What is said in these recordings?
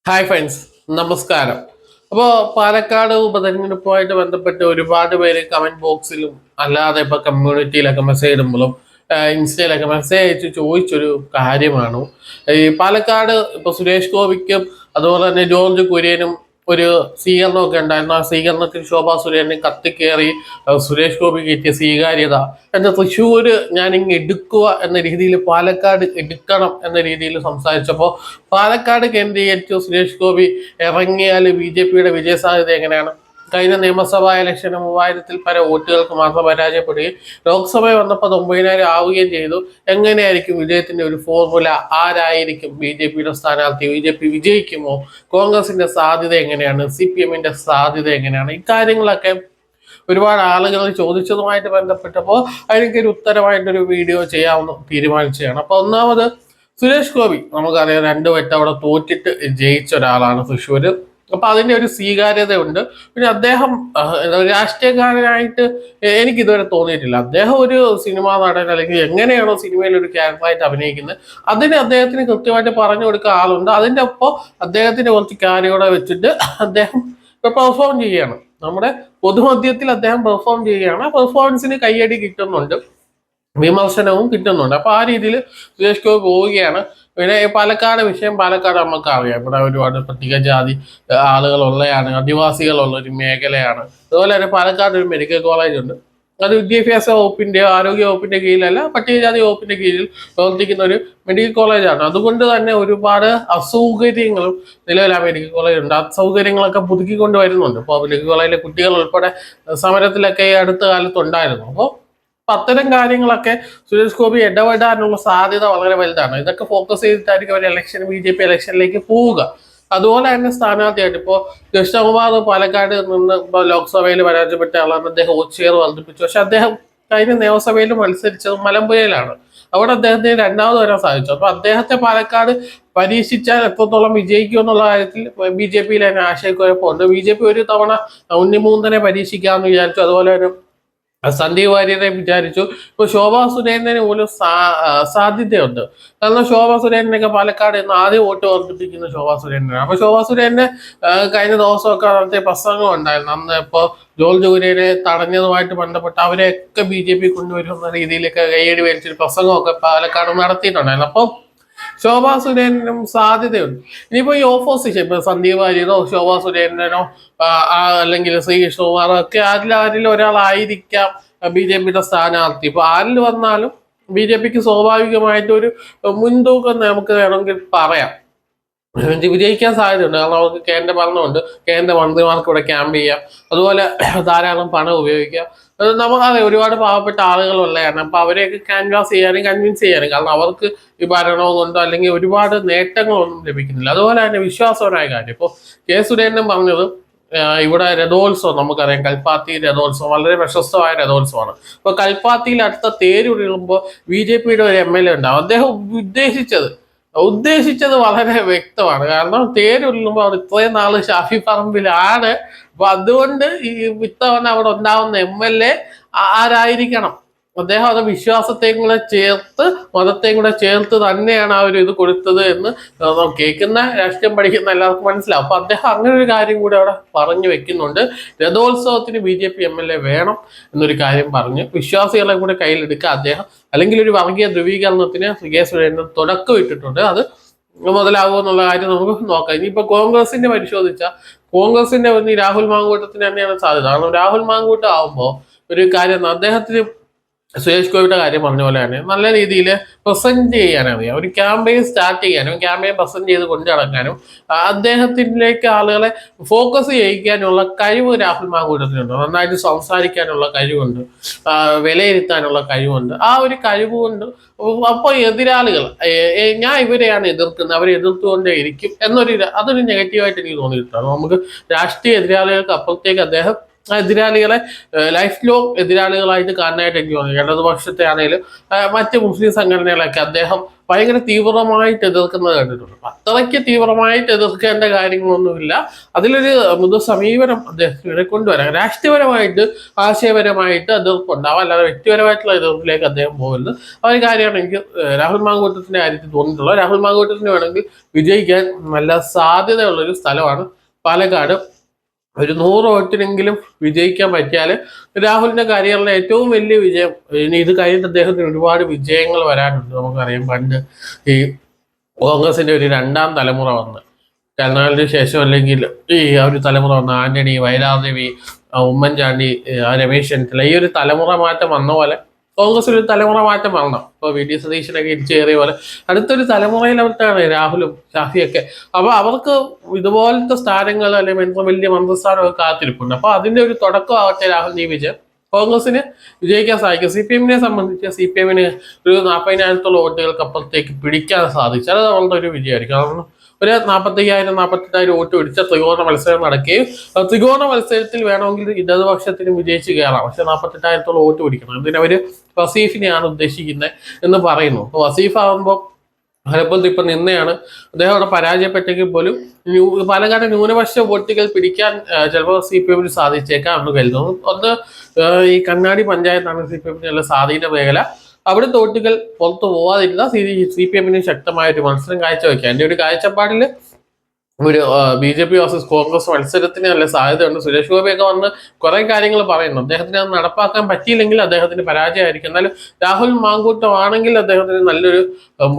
Hi friends, നമസ്കാരം. അപ്പോൾ പാലക്കാട് ഉപതെരഞ്ഞെടുപ്പുമായിട്ട് ബന്ധപ്പെട്ട് ഒരുപാട് പേര് കമന്റ് ബോക്സിലും അല്ലാതെ ഇപ്പൊ കമ്മ്യൂണിറ്റിയിലൊക്കെ മെസ്സേജ് ഇടുമ്പോഴും ഇൻസ്റ്റയിലൊക്കെ മെസ്സേജ് അയച്ച് ചോദിച്ചൊരു കാര്യമാണ് ഈ പാലക്കാട് ഇപ്പൊ സുരേഷ് ഗോപിക്കും അതുപോലെ തന്നെ ജോർജ് കുര്യനും ഒരു സ്വീകരണമൊക്കെ ഉണ്ടായിരുന്നു. ആ സ്വീകരണത്തിൽ ശോഭാ സുരേന്ദ്രൻ കത്തിക്കേറി സുരേഷ് ഗോപി കിട്ടിയ സ്വീകാര്യത എന്ന തൃശ്ശൂര് ഞാനിങ്ങ് എടുക്കുക എന്ന രീതിയിൽ പാലക്കാട് എടുക്കണം എന്ന രീതിയിൽ സംസാരിച്ചപ്പോൾ പാലക്കാട് കേന്ദ്രീകരിച്ച് സുരേഷ് ഗോപി ഇറങ്ങിയാൽ BJPയുടെ വിജയസാധ്യത എങ്ങനെയാണ്? കഴിഞ്ഞ നിയമസഭാ ഇലക്ഷന് 3000-ൽ പരം വോട്ടുകൾക്ക് മാത്രം പരാജയപ്പെടുകയും ലോക്സഭ വന്നപ്പോൾ 90,000 ആവുകയും ചെയ്തു. എങ്ങനെയായിരിക്കും വിജയത്തിന്റെ ഒരു ഫോർമുല? ആരായിരിക്കും BJPയുടെ സ്ഥാനാർത്ഥി? BJP വിജയിക്കുമോ? കോൺഗ്രസിന്റെ സാധ്യത എങ്ങനെയാണ്? CPMന്റെ സാധ്യത എങ്ങനെയാണ്? ഇക്കാര്യങ്ങളൊക്കെ ഒരുപാട് ആളുകൾ ചോദിച്ചതുമായിട്ട് ബന്ധപ്പെട്ടപ്പോൾ അതിനൊരു ഉത്തരമായിട്ടൊരു വീഡിയോ ചെയ്യാമെന്ന് തീരുമാനിച്ചതാണ്. അപ്പൊ ഒന്നാമത് സുരേഷ് ഗോപി നമുക്കറിയാം 2 വട്ടം അവിടെ തോറ്റിട്ട് ജയിച്ച ഒരാളാണ് തൃശ്ശൂര്. അപ്പൊ അതിന്റെ ഒരു സ്വീകാര്യത ഉണ്ട്. പിന്നെ അദ്ദേഹം രാഷ്ട്രീയക്കാരനായിട്ട് എനിക്ക് ഇതുവരെ തോന്നിയിട്ടില്ല. അദ്ദേഹം ഒരു സിനിമാ നടൻ അല്ലെങ്കിൽ എങ്ങനെയാണോ സിനിമയിൽ ഒരു ക്യാരക്ടറായിട്ട് അഭിനയിക്കുന്നത് അതിന് അദ്ദേഹത്തിന് കൃത്യമായിട്ട് പറഞ്ഞു കൊടുക്കുക ആളുണ്ട്. അതിന്റെ ഒപ്പം അദ്ദേഹത്തിന്റെ കുറച്ച് കാര്യങ്ങളെ വെച്ചിട്ട് അദ്ദേഹം പെർഫോം ചെയ്യുകയാണ്. നമ്മുടെ പൊതുമധ്യത്തിൽ അദ്ദേഹം പെർഫോം ചെയ്യുകയാണ്. ആ പെർഫോമൻസിന് കയ്യടി കിട്ടുന്നുണ്ട്, വിമർശനവും കിട്ടുന്നുണ്ട്. അപ്പൊ ആ രീതിയിൽ സുരേഷ് ഗോപി പോവുകയാണ്. പിന്നെ പാലക്കാട് വിഷയം, പാലക്കാട് നമുക്ക് അറിയാം, ഇവിടെ ഒരുപാട് പട്ടികജാതി ആളുകളുള്ളതാണ്, ആദിവാസികളുള്ള ഒരു മേഖലയാണ്. അതുപോലെ തന്നെ പാലക്കാട് ഒരു മെഡിക്കൽ കോളേജ് ഉണ്ട്. അത് വിദ്യാഭ്യാസ വകുപ്പിന്റെ ആരോഗ്യ വകുപ്പിന്റെ കീഴിലല്ല, പട്ടികജാതി വകുപ്പിന്റെ കീഴിൽ പ്രവർത്തിക്കുന്ന ഒരു മെഡിക്കൽ കോളേജാണ്. അതുകൊണ്ട് തന്നെ ഒരുപാട് അസൗകര്യങ്ങളും നിലവിൽ ആ മെഡിക്കൽ കോളേജ് ഉണ്ട്. അസൗകര്യങ്ങളൊക്കെ പുതുക്കിക്കൊണ്ട് വരുന്നുണ്ട്. ഇപ്പോൾ മെഡിക്കൽ കോളേജിലെ കുട്ടികൾ ഉൾപ്പെടെ സമരത്തിലൊക്കെ ഈ അടുത്ത കാലത്ത് ഉണ്ടായിരുന്നു. അപ്പോൾ അത്തരം കാര്യങ്ങളൊക്കെ സുരേഷ് ഗോപി ഇടപെടാനുള്ള സാധ്യത വളരെ വലുതാണ്. ഇതൊക്കെ ഫോക്കസ് ചെയ്തിട്ടായിരിക്കും അവർ BJP ഇലക്ഷനിലേക്ക് പോവുക. അതുപോലെ തന്നെ സ്ഥാനാർത്ഥിയായിട്ട് ഇപ്പോൾ കൃഷ്ണകുമാർ പാലക്കാട് നിന്ന് ഇപ്പോൾ ലോക്സഭയിൽ പരാജയപ്പെട്ട ആളാണ്. അദ്ദേഹം ഒച്ചേർ വർദ്ധിപ്പിച്ചു. പക്ഷെ അദ്ദേഹം കഴിഞ്ഞ നിയമസഭയിൽ മത്സരിച്ചത് മലമ്പുഴയിലാണ്. അവിടെ അദ്ദേഹത്തിന് 2ാമത് വരാൻ സാധിച്ചു. അപ്പൊ അദ്ദേഹത്തെ പാലക്കാട് പരീക്ഷിച്ചാൽ എത്രത്തോളം വിജയിക്കും എന്നുള്ള കാര്യത്തിൽ BJPയിൽ തന്നെ ആശയക്കുഴപ്പമുണ്ട്. BJP ഒരു തവണ ഉണ്ണിമൂന്തനെ പരീക്ഷിക്കാമെന്ന് വിചാരിച്ചു. അതുപോലെ തന്നെ സന്ദീപ് വാര്യരെ വിചാരിച്ചു. ഇപ്പൊ ശോഭാ സുരേന്ദ്രന് പോലും സാധ്യതയുണ്ട്. കാരണം ശോഭാ സുരേന്ദ്രനൊക്കെ പാലക്കാട് നിന്ന് ആദ്യം വോട്ട് വർദ്ധിപ്പിക്കുന്ന ശോഭാ സുരേന്ദ്രനാണ്. അപ്പൊ ശോഭാ സുരേന്ദ്രന് കഴിഞ്ഞ ദിവസമൊക്കെ നടത്തിയ പ്രസംഗം ഉണ്ടായിരുന്നു. അന്ന് ഇപ്പോ ജോർജ് കുര്യനെ തടഞ്ഞതുമായിട്ട് ബന്ധപ്പെട്ട് അവരെയൊക്കെ BJP കൊണ്ടുവരുന്ന രീതിയിലൊക്കെ കയ്യടി മേടിച്ചൊരു പ്രസംഗമൊക്കെ പാലക്കാട് നടത്തിയിട്ടുണ്ടായിരുന്നു. അപ്പം ശോഭാ സുരേന്ദ്രനും സാധ്യതയുണ്ട്. ഇനിയിപ്പോ ഈ ഓപ്പോസിഷൻ ഇപ്പൊ സന്ദീപ് വാര്യരോ ശോഭാ സുരേന്ദ്രനോ അല്ലെങ്കിൽ ശ്രീ കൃഷ്ണകുമാറോ ഒക്കെ ആരിലും ഒരാളായിരിക്കാം BJPയുടെ സ്ഥാനാർത്ഥി. ഇപ്പൊ ആരിൽ വന്നാലും BJPക്ക് സ്വാഭാവികമായിട്ട് ഒരു മുൻതൂക്കം നമുക്ക് വേണമെങ്കിൽ പറയാം. വിജയിക്കാൻ സാധ്യതയുണ്ട്. കാരണം അവർക്ക് കേന്ദ്ര ഭരണമുണ്ട്, കേന്ദ്ര മന്ത്രിമാർക്ക് ഇവിടെ ക്യാമ്പ് ചെയ്യാം, അതുപോലെ ധാരാളം പണം ഉപയോഗിക്കാം. നമുക്കറിയാം ഒരുപാട് പാവപ്പെട്ട ആളുകളുള്ളതാണ്. അപ്പൊ അവരെയൊക്കെ ക്യാൻവാസ് ചെയ്യാനും കൺവിൻസ് ചെയ്യാനും, കാരണം അവർക്ക് ഈ ഭരണവും കൊണ്ടോ അല്ലെങ്കിൽ ഒരുപാട് നേട്ടങ്ങളൊന്നും ലഭിക്കുന്നില്ല. അതുപോലെ തന്നെ വിശ്വാസപരമായ കാര്യം ഇപ്പോൾ സുരേന്ദ്രൻ പറഞ്ഞത് ഇവിടെ രഥോത്സവം നമുക്കറിയാം, കൽപ്പാത്തി രഥോത്സവം വളരെ പ്രശസ്തമായ രഥോത്സവമാണ്. അപ്പൊ കൽപ്പാത്തിയിൽ അടുത്ത തേരുള്ളുമ്പോൾ BJPയുടെ ഒരു MLA ഉണ്ടാവും. അദ്ദേഹം ഉദ്ദേശിച്ചത് വളരെ വ്യക്തമാണ്. കാരണം തേരുള്ളുമ്പോൾ അവിടെ ഇത്രയും നാള് ഷാഫി പറമ്പിലാണ്. അപ്പൊ അതുകൊണ്ട് ഈ ഇത്തവണ അവിടെ ഉണ്ടാവുന്ന MLA ആരായിരിക്കണം? അദ്ദേഹം അത് വിശ്വാസത്തെയും കൂടെ ചേർത്ത് മതത്തെയും കൂടെ ചേർത്ത് തന്നെയാണ് ആ ഒരു ഇത് കൊടുത്തത് എന്ന് കേൾക്കുന്ന രാഷ്ട്രീയം പഠിക്കുന്ന എല്ലാവർക്കും മനസ്സിലാവും. അപ്പൊ അദ്ദേഹം അങ്ങനെ ഒരു കാര്യം കൂടി അവിടെ പറഞ്ഞു വെക്കുന്നുണ്ട്. രഥോത്സവത്തിന് BJP MLA വേണം എന്നൊരു കാര്യം പറഞ്ഞ് വിശ്വാസികളെ കൂടെ കയ്യിലെടുക്കുക അദ്ദേഹം, അല്ലെങ്കിൽ ഒരു വർഗീയ ധ്രുവീകരണത്തിന് സുരേന്ദ്രൻ തുടക്കം ഇട്ടിട്ടുണ്ട്. അത് മുതലാകുമോ എന്നുള്ള കാര്യം നമുക്ക് നോക്കാം. ഇനിയിപ്പോ കോൺഗ്രസിന്റെ പരിശോധിച്ചാൽ കോൺഗ്രസിന്റെ രാഹുൽ മാങ്കൂട്ടത്തിന് തന്നെയാണ് സാധ്യത. കാരണം രാഹുൽ മാങ്കൂട്ടം ആവുമ്പോൾ ഒരു കാര്യം, അദ്ദേഹത്തിന് സുരേഷ് ഗോപിയുടെ കാര്യം പറഞ്ഞ പോലെ തന്നെ നല്ല രീതിയിൽ പ്രസന്റ് ചെയ്യാനറിയാം. ഒരു ക്യാമ്പയിൻ സ്റ്റാർട്ട് ചെയ്യാനും ക്യാമ്പയിൻ പ്രസന്റ് ചെയ്ത് കൊണ്ടു നടക്കാനും അദ്ദേഹത്തിലേക്ക് ആളുകളെ ഫോക്കസ് ചെയ്യിക്കാനുള്ള കഴിവ് രാഹുൽ മാങ്കൂട്ടത്തിനുണ്ട്. നന്നായിട്ട് സംസാരിക്കാനുള്ള കഴിവുണ്ട്, വിലയിരുത്താനുള്ള കഴിവുണ്ട്. ആ ഒരു കഴിവ് കൊണ്ട് അപ്പോൾ എതിരാളികൾ ഞാൻ ഇവരെയാണ് എതിർക്കുന്നത്, അവരെ എതിർത്തുകൊണ്ടേ ഇരിക്കും അതൊരു നെഗറ്റീവായിട്ട് എനിക്ക് തോന്നിയിട്ടാണ്. നമുക്ക് രാഷ്ട്രീയ എതിരാളികൾക്ക് അപ്പുറത്തേക്ക് അദ്ദേഹം എതിരാളികളെ ലൈഫ് ലോങ് എതിരാളികളായിട്ട് കാണാനായിട്ട് എനിക്ക് തോന്നി. ഇടതുപക്ഷത്തെ ആണെങ്കിലും മറ്റ് മുസ്ലിം സംഘടനകളൊക്കെ അദ്ദേഹം ഭയങ്കര തീവ്രമായിട്ട് എതിർക്കുന്നത് കണ്ടിട്ടുണ്ട്. അത്രയ്ക്ക് തീവ്രമായിട്ട് എതിർക്കേണ്ട കാര്യങ്ങളൊന്നുമില്ല. അതിലൊരു മൃദു സമീപനം അദ്ദേഹത്തിനെ കൊണ്ടുവരാം. രാഷ്ട്രീയപരമായിട്ട് ആശയപരമായിട്ട് എതിർപ്പുണ്ടാവും, അല്ലാതെ വ്യക്തിപരമായിട്ടുള്ള എതിർപ്പിലേക്ക് അദ്ദേഹം പോകുന്നത് ആ ഒരു കാര്യമാണ് എനിക്ക് രാഹുൽ മാങ്കൂട്ടത്തിന്റെ കാര്യത്തിൽ തോന്നിയിട്ടുള്ളത്. രാഹുൽ മാങ്കൂട്ടത്തിന് വേണമെങ്കിൽ വിജയിക്കാൻ നല്ല സാധ്യതയുള്ളൊരു സ്ഥലമാണ് പാലക്കാട്. ഒരു 100 വോട്ടിനെങ്കിലും വിജയിക്കാൻ പറ്റിയാൽ രാഹുലിന്റെ കരിയറിലെ ഏറ്റവും വലിയ വിജയം. ഇനി ഇത് കഴിഞ്ഞിട്ട് അദ്ദേഹത്തിന് ഒരുപാട് വിജയങ്ങൾ വരാനുണ്ട്. നമുക്കറിയാം, പണ്ട് ഈ കോൺഗ്രസിന്റെ ഒരു 2ാം തലമുറ വന്ന് കരുണാകരന് ശേഷം, അല്ലെങ്കിൽ ഈ ഒരു തലമുറ വന്ന ആന്റണി, വയലാദേവി, ഉമ്മൻചാണ്ടി, രമേശ് ചെന്നിത്തല, ഈ ഒരു തലമുറ മാറ്റം വന്ന പോലെ കോൺഗ്രസിൽ ഒരു തലമുറ മാറ്റം വരണം. ഇപ്പോൾ വി ഡി സതീശനൊക്കെ ഇടിച്ചേറിയ പോലെ അടുത്തൊരു തലമുറയിലവർത്താണ് രാഹുലും ഷാഫിയൊക്കെ. അപ്പൊ അവർക്ക് ഇതുപോലത്തെ സ്ഥാനങ്ങൾ അല്ലെങ്കിൽ വലിയ മന്ത്രിസ്ഥാനമൊക്കെ കാത്തിരിപ്പുണ്ട്. അപ്പൊ അതിന്റെ ഒരു തുടക്കമാവട്ടെ രാഹുൽ ഈ വിജയം. കോൺഗ്രസിന് വിജയിക്കാൻ സാധിക്കും. CPM-നെ സംബന്ധിച്ച് CPM-ന് ഒരു 40,000-ഓളം വോട്ടുകൾക്ക് അപ്പുറത്തേക്ക് പിടിക്കാൻ സാധിച്ചാൽ അത് അവരുടെ ഒരു വിജയമായിരിക്കും. കാരണം ഒരു 45,000-48,000 വോട്ട് പിടിച്ച ത്രികോണ മത്സരം നടക്കുകയും ത്രികോണ മത്സരത്തിൽ വേണമെങ്കിൽ ഇടതുപക്ഷത്തിന് വിജയിച്ച് കയറാം. പക്ഷെ 48,000-ഓളം വോട്ട് പിടിക്കണം. ഇതിനവര് വസീഫിനെയാണ് ഉദ്ദേശിക്കുന്നത് എന്ന് പറയുന്നു. അപ്പൊ വസീഫ് ആകുമ്പോൾ ഫലത്തിൽ ഇപ്പൊ നിന്നെയാണ് അദ്ദേഹം അവിടെ പരാജയപ്പെട്ടെങ്കിൽ പോലും പാലക്കാട് ന്യൂനപക്ഷ വോട്ടുകൾ പിടിക്കാൻ ചിലപ്പോൾ CPM-ന് സാധിച്ചേക്കാം എന്ന് കരുതുന്നു. ഒന്ന് ഈ കണ്ണാടി പഞ്ചായത്താണ് CPM-ന് നല്ല സ്വാധീന മേഖല. അവിടെ വോട്ടുകൾ പുറത്തു പോവാതിരുന്ന CPM-ന് ശക്തമായ ഒരു മത്സരം കാഴ്ചവെക്കുക. എൻ്റെ ഒരു കാഴ്ചപ്പാടിൽ ഒരു BJP വേഴ്സസ് കോൺഗ്രസ് മത്സരത്തിന് നല്ല സാധ്യതയുണ്ട്. സുരേഷ് ഗോപിയൊക്കെ വന്ന് കുറെ കാര്യങ്ങൾ പറയുന്നു. അദ്ദേഹത്തിന് അത് നടപ്പാക്കാൻ പറ്റിയില്ലെങ്കിൽ അദ്ദേഹത്തിന് പരാജയമായിരിക്കും. എന്നാലും രാഹുൽ മാങ്കൂട്ടം ആണെങ്കിൽ അദ്ദേഹത്തിന് നല്ലൊരു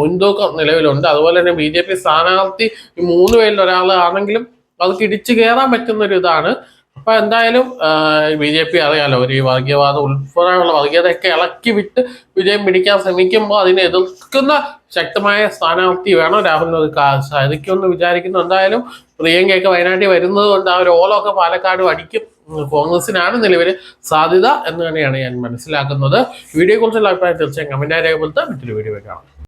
മുൻതൂക്കം നിലവിലുണ്ട്. അതുപോലെ തന്നെ BJP സ്ഥാനാർത്ഥി ഈ 3 പേരിൽ ഒരാളാണെങ്കിലും അത് ഇടിച്ചു കയറാൻ പറ്റുന്ന ഒരു ഇതാണ്. അപ്പൊ എന്തായാലും BJP അറിയാലോ, ഒരു വർഗീയവാദം ഉൾപ്പെടെയുള്ള വർഗീയതയൊക്കെ ഇളക്കി വിട്ട് വിജയം പിടിക്കാൻ ശ്രമിക്കുമ്പോൾ അതിനെ എതിർക്കുന്ന ശക്തമായ സ്ഥാനാർത്ഥി വേണം. രാഹുലിന് അത് സാധിക്കുമെന്ന് വിചാരിക്കുന്നു. എന്തായാലും പ്രിയങ്കയൊക്കെ വയനാട്ടിൽ വരുന്നത് കൊണ്ട് ആ ഒരു ഓളമൊക്കെ പാലക്കാട് അടിക്കും. കോൺഗ്രസിനാണ് നിലവിൽ സാധ്യത എന്ന് തന്നെയാണ് ഞാൻ മനസ്സിലാക്കുന്നത്. വീഡിയോയെ കുറിച്ചുള്ള അഭിപ്രായം തീർച്ചയായും കമന്റായി രേഖപ്പെടുത്താം. മറ്റൊരു വീഡിയോ കാണാം.